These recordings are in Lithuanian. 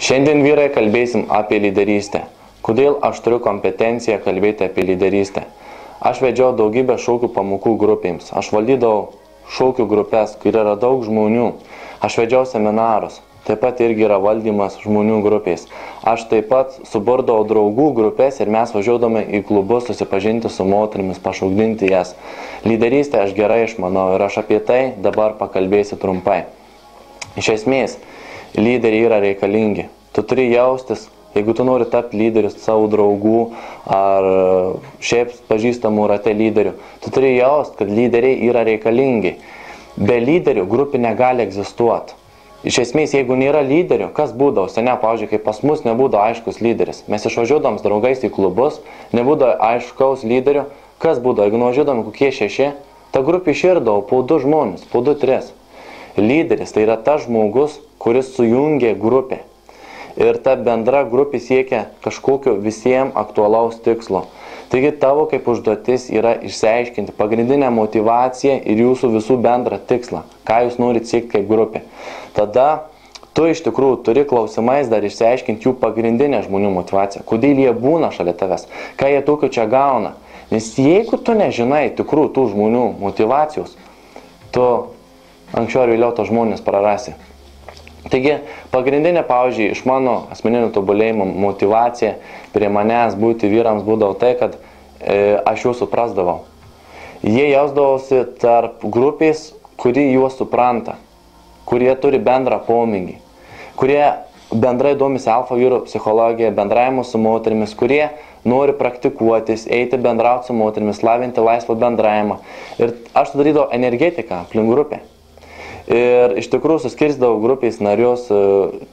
Šiandien, vyrai, kalbėsim apie lyderystę. Kodėl aš turiu kompetenciją kalbėti apie lyderystę? Aš vedžiau daugybę šokių pamokų grupėms. Aš valdydavau šokių grupės, kur yra daug žmonių. Aš vedžiau seminarus. Taip pat irgi yra valdymas žmonių grupės. Aš taip pat suburdavau draugų grupės ir mes važiuodami į klubus susipažinti su moterimis, pašaukdinti jas. Lyderystę aš gerai išmanau ir aš apie tai dabar pakalbėsiu trumpai. Iš esmės, lyderiai yra reikalingi. Tu turi jaustis, jeigu tu nori tapti lyderius savo draugų ar šiaip pažįstamų rate lyderių, tu turi jausti, kad lyderiai yra reikalingi. Be lyderių grupė negali egzistuoti. Iš esmės, jeigu nėra lyderių, kas būdavo? Seniau, pavyzdžiui, kai pas mus nebūdavo aiškus lyderis. Mes išvažiuodams draugais į klubus, nebūdavo aiškaus lyderių. Kas būdavo? Jeigu nuvažiuodami kokie 6, ta grupė iširdavo po 2 žmonės, po 2-3. Lyderis tai yra tas žmogus, kuris sujungia grupę. Ir ta bendra grupė siekia kažkokio visiems aktualaus tikslo. Taigi tavo kaip užduotis yra išsiaiškinti pagrindinę motivaciją ir jūsų visų bendrą tikslą, ką jūs norit siekti kaip grupė. Tada tu iš tikrųjų turi klausimais dar išsiaiškinti jų pagrindinę žmonių motivaciją, kodėl jie būna šalia tavęs, ką jie tokio čia gauna. Nes jeigu tu nežinai tikrų tų žmonių motivacijos, tu anksčiau ar vėliau tos žmonės prarasi. Taigi, pagrindinė, pavyzdžiui, iš mano asmeninio tobulėjimo motivacija prie manęs būti vyrams būdavo tai, kad aš juos suprasdavau. Jie jausdavosi tarp grupės, kuri juos supranta, kurie turi bendrą pomėgį, kurie bendrai domisi alfa vyrų psichologija, bendravimu su moterimis, kurie nori praktikuotis, eiti bendrauti su moterimis, lavinti laisvą bendravimą. Ir aš sudarydavau energetiką aplink grupę. Ir iš tikrųjų suskirstydavau grupės narius,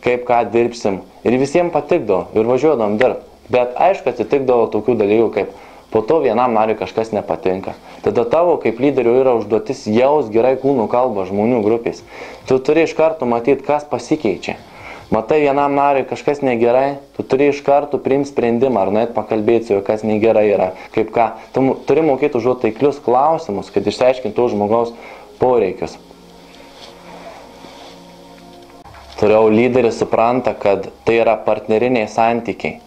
kaip ką dirbsim. Ir visiems patikdavo ir važiuodavom dirbti. Bet aišku, atsitikdavo tokių dalykų, kaip po to vienam nariui kažkas nepatinka. Tada tavo kaip lyderių yra užduotis jaus gerai kūnų kalbą žmonių grupės. Tu turi iš karto matyti, kas pasikeičia. Matai vienam nariui kažkas negerai, tu turi iš karto priimti sprendimą ar net pakalbėti su juo, kas negerai yra. Kaip ką. Tu turi mokėti užduoti taiklius klausimus, kad išsiaiškintų žmogaus poreikius. Toliau lyderis supranta, kad tai yra partneriniai santykiai.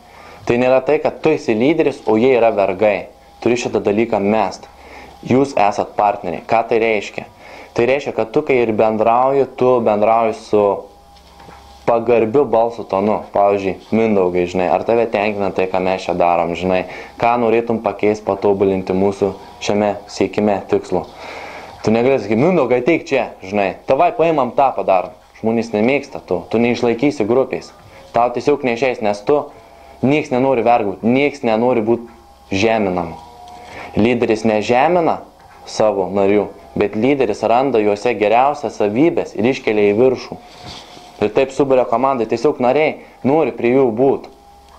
Tai nėra tai, kad tu esi lyderis, o jie yra vergai. Turi šitą dalyką mest. Jūs esat partneriai. Ką tai reiškia? Tai reiškia, kad tu, kai ir bendrauji, tu bendrauji su pagarbiu balso tonu. Pavyzdžiui, Mindaugai, žinai, ar tave tenkina tai, ką mes čia darom, žinai, ką norėtum pakeisti, patobulinti mūsų šiame siekime tikslu. Tu negali sakyti, Mindaugai, ateik čia, žinai, tavai paimam tą padarom. Žmonės nemėgsta tu neišlaikysi grupės. Tau tiesiog neišeis, nes tu nieks nenori vergauti, nieks nenori būti žeminam. Lyderis nežemina savo narių, bet lyderis randa juose geriausias savybės ir iškelia į viršų. Ir taip suburia komandai, tiesiog nariai nori prie jų būti.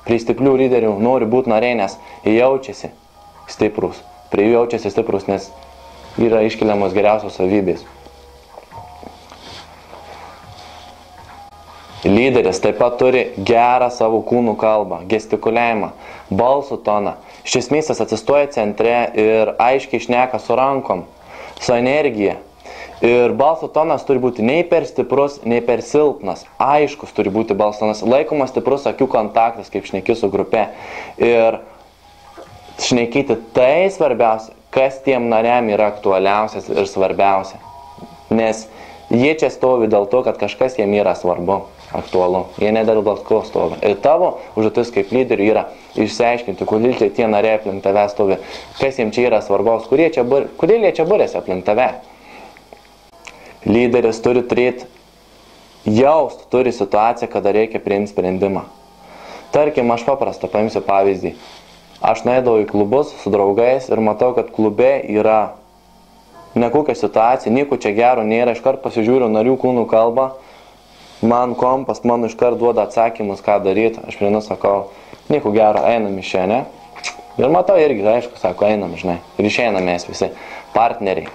Prie stiprių lyderių nori būti nariai, nes jie jaučiasi stiprus. Prie jų jaučiasi stiprus, nes yra iškeliamos geriausios savybės. Lyderis taip pat turi gerą savo kūnų kalbą, gestikuliavimą, balsų toną. Iš esmės jis atsistoja centre ir aiškiai šneka su rankom, su energija. Ir balso tonas turi būti nei per stiprus, nei per silpnas. Aiškus turi būti balso tonas, laikomas stiprus akių kontaktas, kaip šneki su grupe. Ir šnekėti tai svarbiausia, kas tiem nariam yra aktualiausias ir svarbiausia. Nes jie čia stovi dėl to, kad kažkas jiem yra svarbu. Aktualu. Jie nedėl ko stovi. Ir tavo užduotis kaip lyderių yra išsiaiškinti, kodėl tie nariai aplink tave stovi, kas jiems čia yra svarbaus, kodėl jie čia būrėsi aplink tave. Lyderis turi turėti, turi situaciją, kada reikia priimti sprendimą. Tarkim, aš paprastą paimsiu pavyzdį. Aš nueidavau į klubus su draugais ir matau, kad klube yra nekokia situacija, nieko čia gero nėra, iškart pasižiūriu narių kūnų kalbą. Man kompas, man iškart duoda atsakymus, ką daryti. Aš prieinu, sakau, nieko gero, einam iš čia, ne? Ir matau irgi, aišku, sako, einam, žinai. Ir išeinam mes visi partneriai.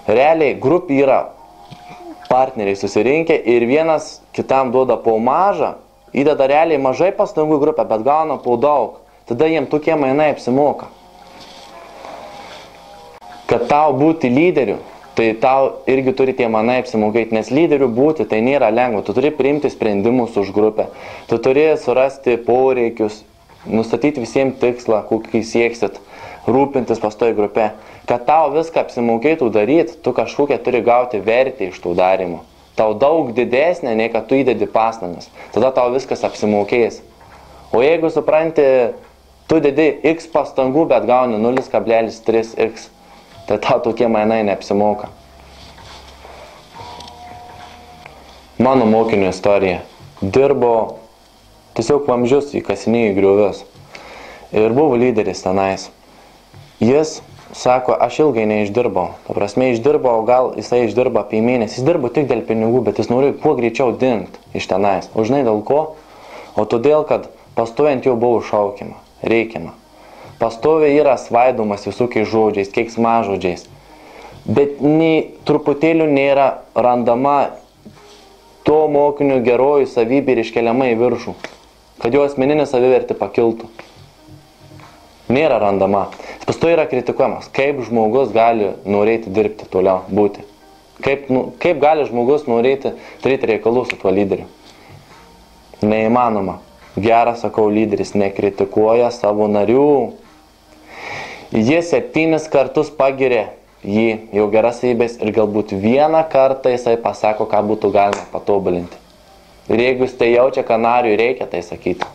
Realiai, grupė yra partneriai susirinkę ir vienas kitam duoda po mažą, įdeda realiai mažai pastangų į grupę, bet gauna po daug. Tada jiem tokie mainai apsimoka. Kad tau būti lyderiu, Tai tau irgi turi tie manai apsimokėti, nes lyderiu būti tai nėra lengva. Tu turi priimti sprendimus už grupę. Tu turi surasti poreikius, nustatyti visiems tikslą, kokį sieksit, rūpintis pastoji grupė. Kad tau viską apsimokėtų daryti, tu kažkokią turi gauti vertę iš tų darimų. Tau daug didesnė, nei kad tu įdedi pastangas. Tada tau viskas apsimokės. O jeigu supranti, tu dedi x pastangų, bet gauni 0,3x, tai tau tokie mainai neapsimoka. Mano mokinio istorija. Dirbo tiesiog vamzdžius įkasinėjo į griovius. Ir buvo lyderis tenais. Jis sako, aš ilgai neišdirbau. Ta prasme, išdirbau, gal jisai išdirba apie mėnesį. Jis dirbo tik dėl pinigų, bet jis nori kuo greičiau dingti iš tenais. O žinai dėl ko? O todėl, kad pastoviant jau buvo šaukiama, reikiama. Pastoviai yra svaidomas visokiais žodžiais, keiksmažodžiais. Bet nei truputėlių nėra randama to mokinio gerojų savybė ir iškeliama į viršų, kad jo asmeninė savivertė pakiltų. Nėra randama. Jis pastoviai yra kritikuojamas, kaip žmogus gali norėti dirbti toliau, būti. Kaip gali žmogus norėti turėti reikalų su tuo lyderiu. Neįmanoma. Geras, sakau, lyderis nekritikuoja savo narių. Jis 7 kartus pagirė jį, jau geras savybės, ir galbūt vieną kartą jisai pasako, ką būtų galima patobulinti. Ir jeigu jis tai jaučia, ką nariui reikia, tai sakyti.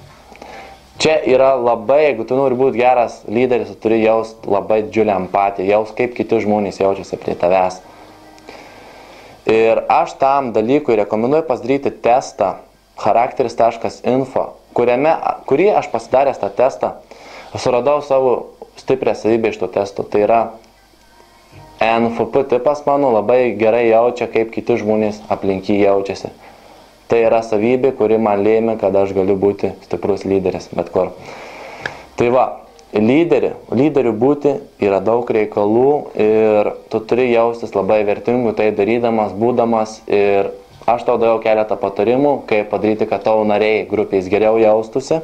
Čia yra labai, jeigu tu nori būti geras lyderis, tu turi jaust labai didžiulę empatiją, jaust, kaip kiti žmonės jaučiasi prie tavęs. Ir aš tam dalykui rekomenduoju pasidaryti testą charakteris.info, kurį aš pasidaręs tą testą, aš suradau savo stiprią savybę iš to testo. Tai yra NFP tipas mano labai gerai jaučia, kaip kiti žmonės aplink jį jaučiasi. Tai yra savybė, kuri man lėmė, kad aš galiu būti stiprus lyderis, bet kur. Tai va, lyderiu būti yra daug reikalų ir tu turi jaustis labai vertingu, tai darydamas, būdamas, ir aš tau daviau keletą patarimų, kaip padaryti, kad tavo nariai grupės geriau jaustųsi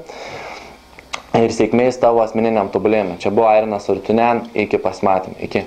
ir sėkmės tavo asmeniniam tobulėjimui. Čia buvo Airinas Urtunen, iki pasimatymų. Iki.